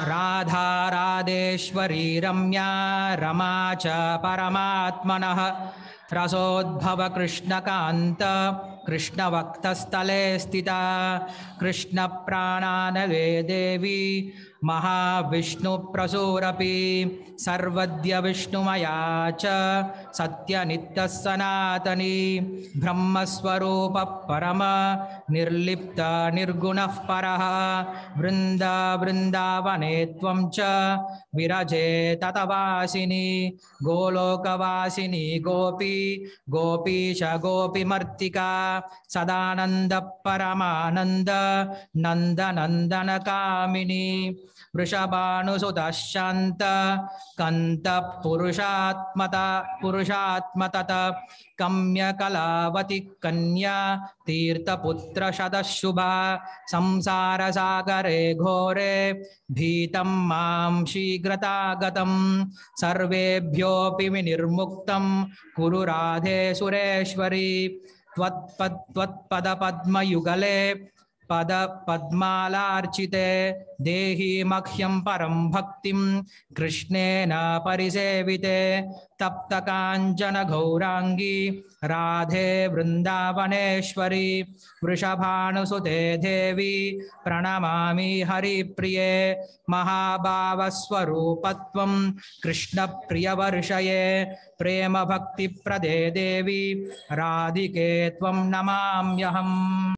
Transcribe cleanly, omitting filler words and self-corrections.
राधा राधेश्वरी रम्या रमा च परमात्मनः रसोद्भव कृष्णकान्त कृष्णवक्षस्थले स्थिता कृष्णप्राणानवे देवी महाविष्णुप्रसूरपि सर्वद्य विष्णुमया च सत्यनित्यः सनातनी ब्रह्मस्वरूपः परम निर्लिप्त निर्गुणः परः वृन्दावने त्वं च विरजे ततवासिनी गोलोकवासिनी गोपीश गोपीमर्तिका सदानंद परमानंद नंदनंदन कामिनी वृषभानुसुतः शान्त कंत पुरुषात्मतत कम्यकलावती कन्या तीर्थपुत्र शतशुभा संसार सागरे घोरे भीतं मां शीघ्रतागतं सर्वेभ्योऽपि विनिर्मुक्तं कुरु राधे सुरेश्वरी त्वत्पदपद्मयुगले पद्मालार्चिते देहि मह्यं परं भक्तिं कृष्णेन परिसेविते तप्तकाञ्चन गौरांगी राधे वृन्दावनेश्वरी वृषभानुसुते देवी प्रणमामि हरिप्रिये महाभावस्वरूपत्वं कृष्णप्रियवर्षये प्रेम भक्तिप्रदे देवी राधिके त्वं नमाम्यहम्।